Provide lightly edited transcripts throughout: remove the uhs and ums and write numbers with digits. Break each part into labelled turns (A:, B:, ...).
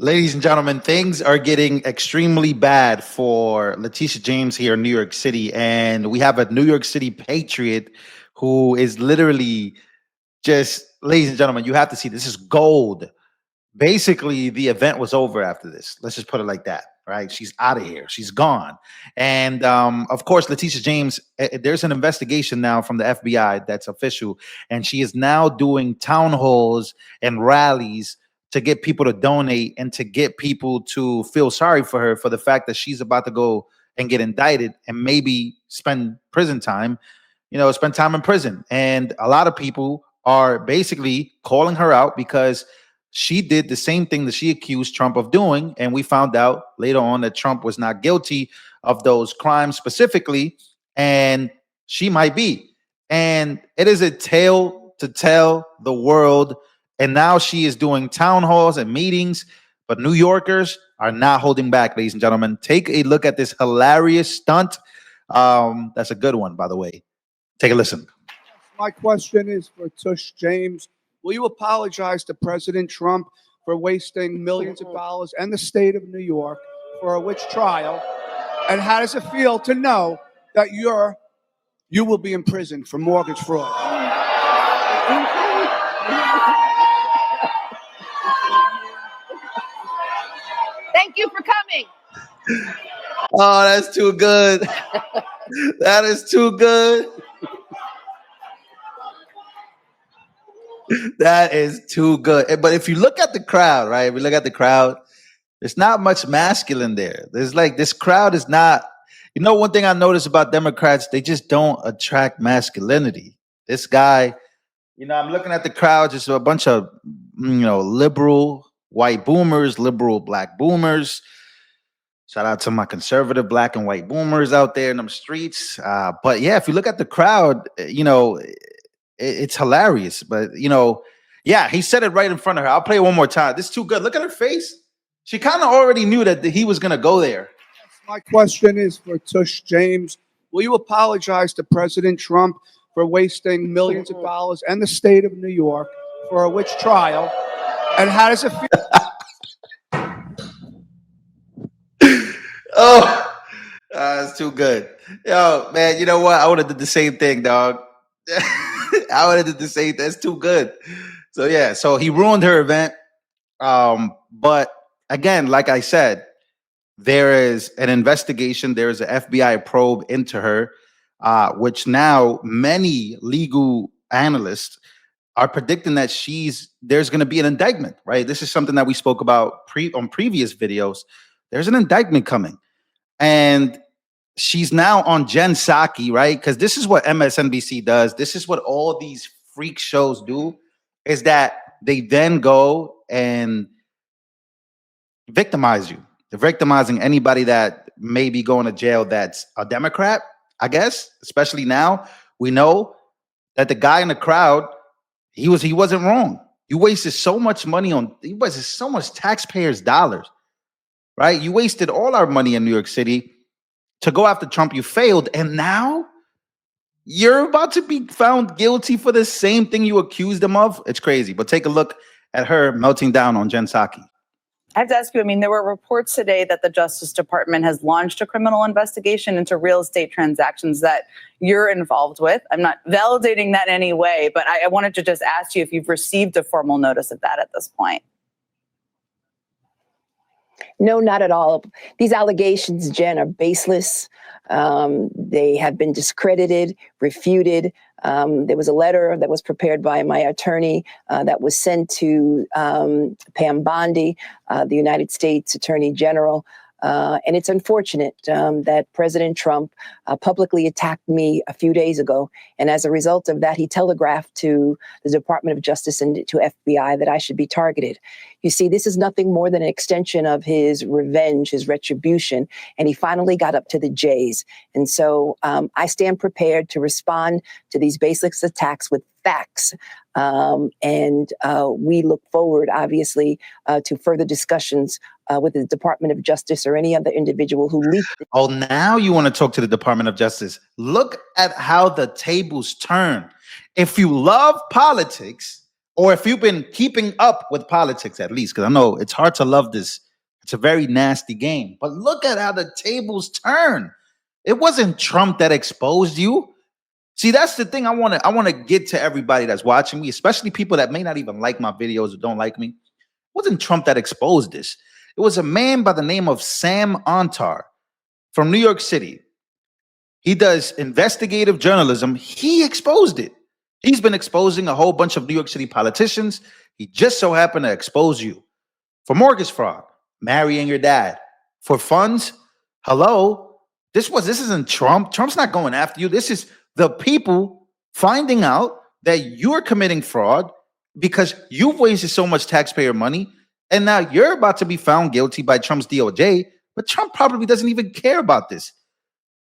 A: Ladies and gentlemen, things are getting extremely bad for Letitia James here in New York City. And we have a New York City patriot who is literally just, ladies and gentlemen, you have to see this is gold. Basically, the event was over after this. Let's just put it like that, right? She's out of here. She's gone. And of course, Letitia James, there's an investigation now from the FBI that's official. And she is now doing town halls and rallies to get people to donate and to get people to feel sorry for her for the fact that she's about to go and get indicted and maybe spend prison time, spend time in prison. And a lot of people are basically calling her out because she did the same thing that she accused Trump of doing. And we found out later on that Trump was not guilty of those crimes specifically, and she might be. And it is a tale to tell the world. And now she is doing town halls and meetings, but New Yorkers are not holding back, ladies and gentlemen. Take a look at this hilarious stunt. That's a good one, by the way. Take a listen.
B: My question is for Tush James. Will you apologize to President Trump for wasting millions of dollars and the state of New York for a witch trial? And how does it feel to know that you will be in prison for mortgage fraud?
C: Thank you for coming.
A: Oh, that's too good. That is too good. That is too good. But if you look at the crowd, right? If you look at the crowd, there's not much masculine there. There's like this crowd is not, one thing I notice about Democrats, they just don't attract masculinity. This guy, I'm looking at the crowd, just a bunch of, liberal white boomers, liberal black boomers. Shout out to my conservative black and white boomers out there in them streets. But yeah, if you look at the crowd, it's hilarious. But, yeah, he said it right in front of her. I'll play it one more time. This is too good. Look at her face. She kind of already knew that he was going to go there.
B: My question is for Tush James. Will you apologize to President Trump for wasting millions of dollars and the state of New York for a witch trial? And how does it feel?
A: Oh, it's too good. Yo, man, you know what? I would have did the same thing, dog. I would have did the same. That's too good. So yeah, so he ruined her event. But again, like I said, there is an investigation. There is an FBI probe into her, which now many legal analysts are predicting that there's going to be an indictment. Right? This is something that we spoke about on previous videos. There's an indictment coming, and she's now on Jen Psaki, right? Because this is what MSNBC does. This is what all these freak shows do, is that they then go and victimize you. They're victimizing anybody that may be going to jail that's a Democrat, I guess. Especially now, we know that the guy in the crowd, he wasn't wrong. You wasted so much money he wasted so much taxpayers' dollars, right? You wasted all our money in New York City to go after Trump. You failed, and now you're about to be found guilty for the same thing you accused him of. It's crazy. But take a look at her melting down on Jen Psaki.
D: I have to ask you, there were reports today that the Justice Department has launched a criminal investigation into real estate transactions that you're involved with. I'm not validating that in any way, but I wanted to just ask you if you've received a formal notice of that at this point.
E: No, not at all. These allegations, Jen, are baseless. They have been discredited, refuted. There was a letter that was prepared by my attorney that was sent to Pam Bondi, the United States Attorney General. And it's unfortunate that President Trump publicly attacked me a few days ago. And as a result of that, he telegraphed to the Department of Justice and to FBI that I should be targeted. You see, this is nothing more than an extension of his revenge, his retribution. And he finally got up to the J's. And so I stand prepared to respond to these baseless attacks with facts. And we look forward, obviously, to further discussions with the Department of Justice or any other individual who leaked it.
A: Oh, now you want to talk to the Department of Justice. Look at how the tables turn. If you love politics, or if you've been keeping up with politics at least, because I know it's hard to love this. It's a very nasty game. But look at how the tables turn. It wasn't Trump that exposed you. See, that's the thing I want to get to everybody that's watching me, especially people that may not even like my videos or don't like me. It wasn't Trump that exposed this. It was a man by the name of Sam Antar from New York City. He does investigative journalism. He exposed it. He's been exposing a whole bunch of New York City politicians. He just so happened to expose you for mortgage fraud, marrying your dad, for funds. Hello, this isn't Trump. Trump's not going after you. This is the people finding out that you're committing fraud because you've wasted so much taxpayer money, and now you're about to be found guilty by Trump's DOJ. But Trump probably doesn't even care about this.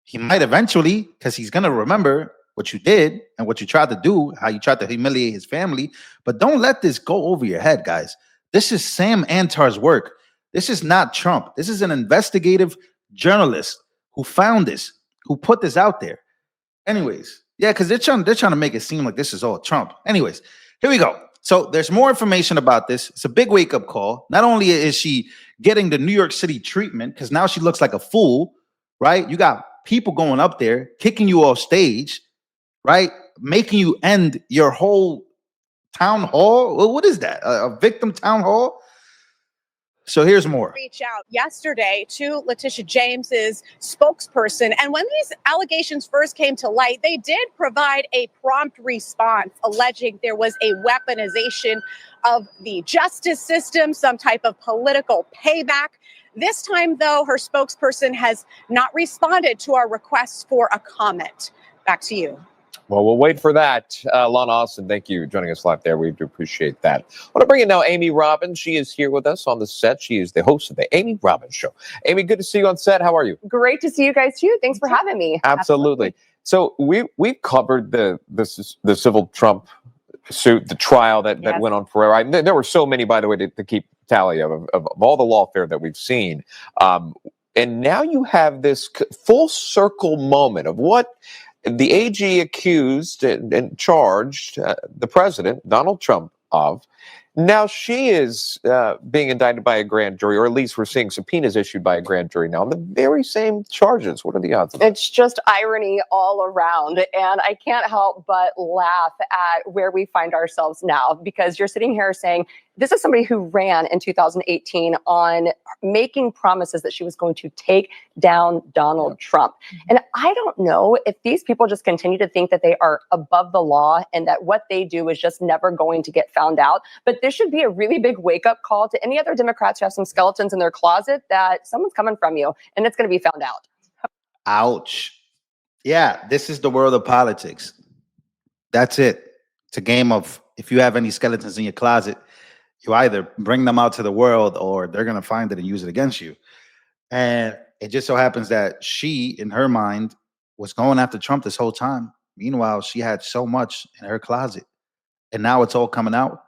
A: He might eventually, because he's going to remember what you did and what you tried to do, how you tried to humiliate his family. But don't let this go over your head, guys. This is Sam Antar's work. This is not Trump. This is an investigative journalist who found this, who put this out there. Anyways, yeah, because they're trying to make it seem like this is all Trump. Anyways, here we go. So there's more information about this. It's a big wake-up call. Not only is she getting the New York City treatment, because now she looks like a fool, right? You got people going up there, kicking you off stage, right? Making you end your whole town hall. What is that? A victim town hall? So here's more.
F: Reach out yesterday to Letitia James's spokesperson. And when these allegations first came to light, they did provide a prompt response alleging there was a weaponization of the justice system, some type of political payback. This time, though, her spokesperson has not responded to our requests for a comment. Back to you.
G: Well, we'll wait for that. Lana Austin, thank you for joining us live there. We do appreciate that. I want to bring in now Amy Robbins. She is here with us on the set. She is the host of the Amy Robbins Show. Amy, good to see you on set. How are you?
H: Great to see you guys too. Thanks for having me.
G: Absolutely. So we've covered the civil Trump suit, the trial that went on forever. There were so many, by the way, to keep tally of all the lawfare that we've seen. And now you have this full circle moment of what the AG accused and charged the president, Donald Trump, of. Now she is being indicted by a grand jury, or at least we're seeing subpoenas issued by a grand jury now on the very same charges. What are the odds of that?
H: It's just irony all around. And I can't help but laugh at where we find ourselves now, because you're sitting here saying, this is somebody who ran in 2018 on making promises that she was going to take down Donald Trump. And I don't know if these people just continue to think that they are above the law and that what they do is just never going to get found out. But this should be a really big wake-up call to any other Democrats who have some skeletons in their closet that someone's coming from you and it's going to be found out.
A: Ouch. Yeah, this is the world of politics. That's it. It's a game of, if you have any skeletons in your closet, you either bring them out to the world or they're going to find it and use it against you. And it just so happens that she, in her mind, was going after Trump this whole time. Meanwhile, she had so much in her closet. And now it's all coming out.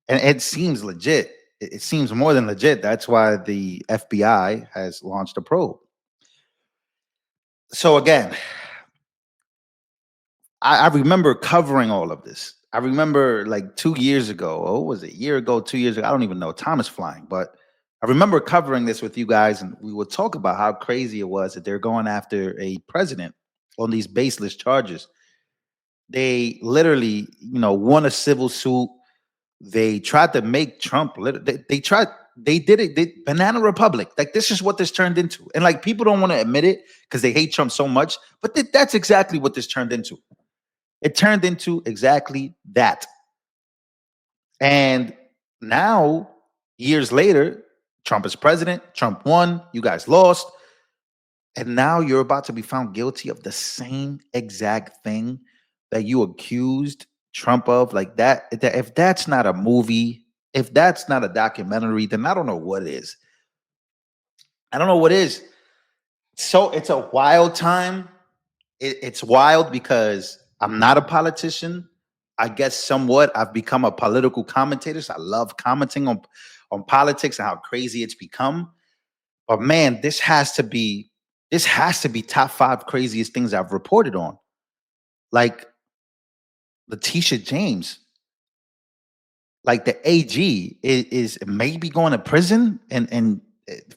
A: And it seems legit. It seems more than legit. That's why the FBI has launched a probe. So again, I remember covering all of this. I remember like 2 years ago, oh, was it a year ago, 2 years ago? I don't even know. Time is flying. But I remember covering this with you guys, and we would talk about how crazy it was that they're going after a president on these baseless charges. They literally, won a civil suit. They tried to make Trump, they did it, Banana Republic. Like, this is what this turned into. And like, people don't want to admit it because they hate Trump so much, but that's exactly what this turned into. It turned into exactly that. And now, years later, Trump is president. Trump won. You guys lost. And now you're about to be found guilty of the same exact thing that you accused Trump of. Like that. If that's not a movie, if that's not a documentary, then I don't know what is. I don't know what is. So it's a wild time. It's wild because I'm not a politician. I guess somewhat I've become a political commentator. So I love commenting on politics and how crazy it's become. But man, this has to be top 5 craziest things I've reported on. Like Letitia James. like the AG is maybe going to prison and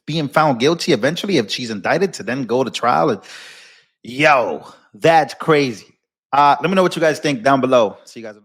A: being found guilty eventually if she's indicted to then go to trial. And yo, that's crazy. Let me know what you guys think down below. See you guys.